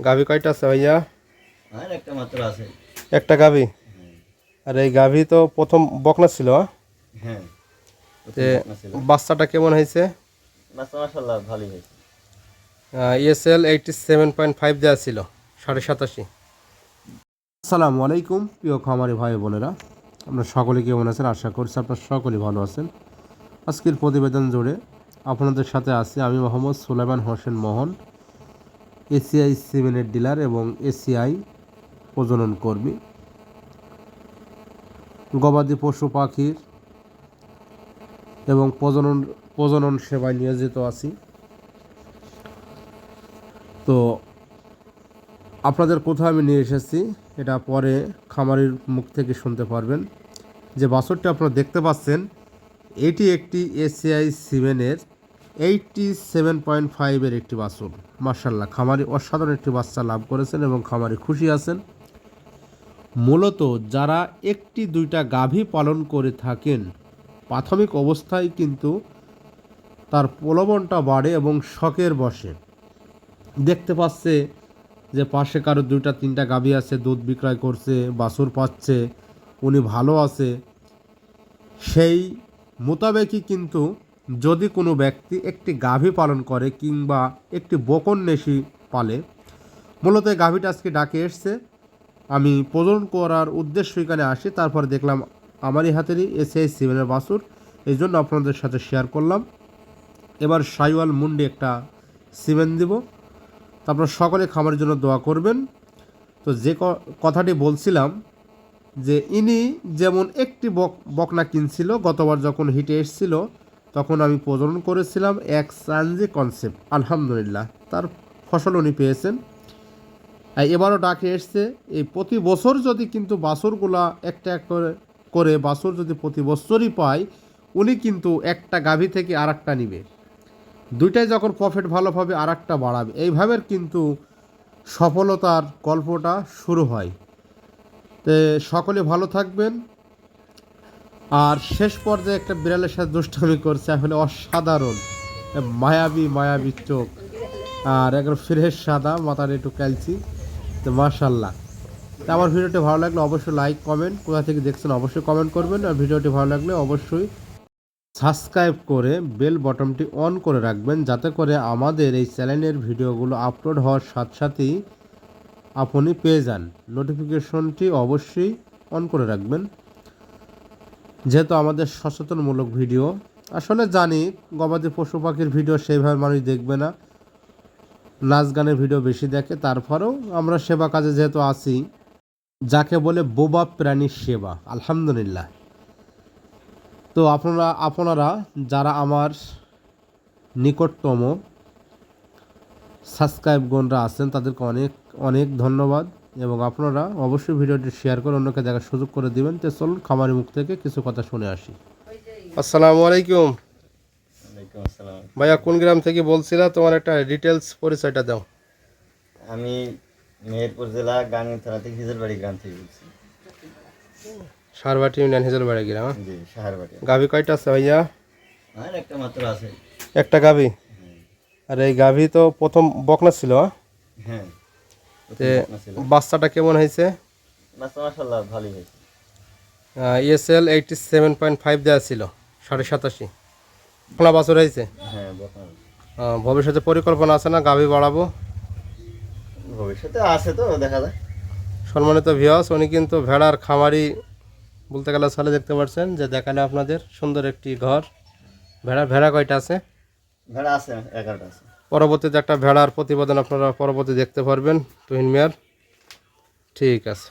গাভী কয়টা আছে ভাইয়া? আর একটা মাত্র আছে। একটা গাভী। আর এই গাভী তো প্রথম বকনা ছিল। হ্যাঁ, বাচ্চাটা কেমন হয়েছে? বাচ্চা মাশাআল্লাহ ভালোই হয়েছে। ESL 87.5 দেওয়া ছিল, 87.5। আসসালামু আলাইকুম প্রিয় খামারি ভাই বোনেরা, আপনারা সকলে কেমন আছেন? আশা করছি আপনারা সকলেই ভালো আছেন। আজকের প্রতিবেদন জুড়ে আপনাদের সাথে আছি আমি মোহাম্মদ সুলাইমান হোসেন মোহন, এসিআই সিমেন্টের ডিলার এবং এসিআই প্রজনন কর্মী। গবাদি পশু পাখির এবং প্রজনন সেবায় নিয়োজিত আছি। তো আপনাদের কোথাও আমি নিয়ে এসেছি এটা পরে খামারির মুখ থেকে শুনতে পারবেন। যে বাছুরটি আপনারা দেখতে পাচ্ছেন এটি একটি এসিআই সিমেন্টের 87.5 একটি বাছুর। মাশাআল্লাহ, খামারি অসাধারণ একটি বাচ্চা লাভ করেছেন এবং খামারি খুশি আছেন। মূলত যারা একটি দুইটা গাভী পালন করে থাকেন, প্রাথমিক অবস্থায় কিন্তু তার প্রলোভনটা বাড়ে এবং শখের বসে দেখতে পাচ্ছে যে পাশে কারো দুইটা তিনটা গাভী আছে, দুধ বিক্রয় করছে, বাছুর পাচ্ছে, উনি ভালো আছে। সেই মোতাবেকই কিন্তু যদি কোনো ব্যক্তি একটি গাভী পালন করে কিংবা একটি বকন নেশি পালে, মূলত এই গাভীটা আজকে ডাকে এসছে, আমি প্রজনন করার উদ্দেশ্য এখানে আসি। তারপরে দেখলাম আমারই হাতেরই এসিআই সিমেন্টের বাছুর, এই জন্য আপনাদের সাথে শেয়ার করলাম। এবার সাইওয়াল মুন্ডি একটা সিমেন্ট দিব। তারপর সকলে খামারের জন্য দোয়া করবেন। তো যে কথাটি বলছিলাম যে ইনি যেমন একটি বকনা কিনছিল, গতবার যখন হিটে এসেছিল তখন আমি প্রজনন করেছিলাম এক সানজি কনসেপ্ট। আলহামদুলিল্লাহ তার ফসল উনি পেয়েছেন। এবারও ডাকে এসছে। এই প্রতি বছর যদি কিন্তু বাছুরগুলা একটা এক করে বাছুর যদি প্রতি বছরই পায়, উনি কিন্তু একটা গাভী থেকে আর একটা নিবে, দুইটাই যখন প্রফিট ভালো পাবে আর একটা বাড়াবে, এইভাবে কিন্তু সফলতার গল্পটা শুরু হয়। তো সকলে ভালো থাকবেন। আর শেষ পর্যায়ে একটা বিড়ালের সাথে দুষ্টামি করছে, আসলে অসাধারণ, মায়াবী চোখ আর একবার ফ্রেশ সাদা, মাথার একটু ক্যালচি। তো মাশাল্লাহ। তো আমার ভিডিওটি ভালো লাগলে অবশ্যই লাইক কমেন্ট, কোথা থেকে দেখছেন অবশ্যই কমেন্ট করবেন। আর ভিডিওটি ভালো লাগলে অবশ্যই সাবস্ক্রাইব করে বেল বটনটি অন করে রাখবেন, যাতে করে আমাদের এই চ্যানেলের ভিডিওগুলো আপলোড হওয়ার সাথে সাথেই আপনি পেয়ে যান। নোটিফিকেশনটি অবশ্যই অন করে রাখবেন, যেহেতু আমাদের সচেতনমূলক ভিডিও। আসলে জানি গবাদি পশু পাখির ভিডিও সেইভাবে মানুষ দেখবে না, নাচ গানের ভিডিও বেশি দেখে। তারপরেও আমরা সেবা কাজে যেহেতু আছি, যাকে বলে বোবা প্রাণীর সেবা, আলহামদুলিল্লাহ। তো আপনারা যারা আমার নিকটতম সাবস্ক্রাইবগণরা আছেন তাদেরকে অনেক অনেক ধন্যবাদ, এবং আপনারা অবশ্যই ভিডিওটি শেয়ার করে অন্যকে দেখার সুযোগ করে দিবেন। তো চলুন খামারি মুখ থেকে কিছু কথা শুনে আসি। আসসালামু আলাইকুম। ওয়ালাইকুম আসসালাম। ভাইয়া কোন গ্রাম থেকে বলছিলা? তোমার একটা ডিটেলস পরিচয়টা দাও। আমি মেহেরপুর জেলা গাংনী থানা থেকে হিজলবাড়ি গ্রাম থেকে বলছি। সারবাটি ইউনিয়ন, হিজলবাড়ি গ্রাম। জি, সাহারবাড়ি। গাভী কয়টা আছে ভাইয়া? আর একটা মাত্র আছে। একটা গাভী। আর এই গাভী তো প্রথম বকনা ছিল। হ্যাঁ, বাচ্চাটা কেমন হয়েছে? বাচ্চা মাশাআল্লাহ ভালোই হয়েছে। ESL 87.5 দেওয়া ছিল, 87.5। খোলা বাছুর হয়েছে। হ্যাঁ, বকনা। ভবিষ্যতে পরিকল্পনা আছে না গাভী বাড়াবো? ভবিষ্যতে আছে, তো দেখা যায়। সম্মানিত ভিউয়ার্স, উনি কিন্তু ভেড়ার খামারি বলতে গেলে সালে দেখতে পাচ্ছেন যে দেখালে আপনাদের সুন্দর একটি ঘর। ভেড়া কয়টা আছে? ভেড়া আছে 11টা আছে। পরবর্তীতে একটা ভেড়ার প্রতিবেদন আপনারা পরবর্তী দেখতে পারবেন তুহিন মিয়ার। ঠিক আছে।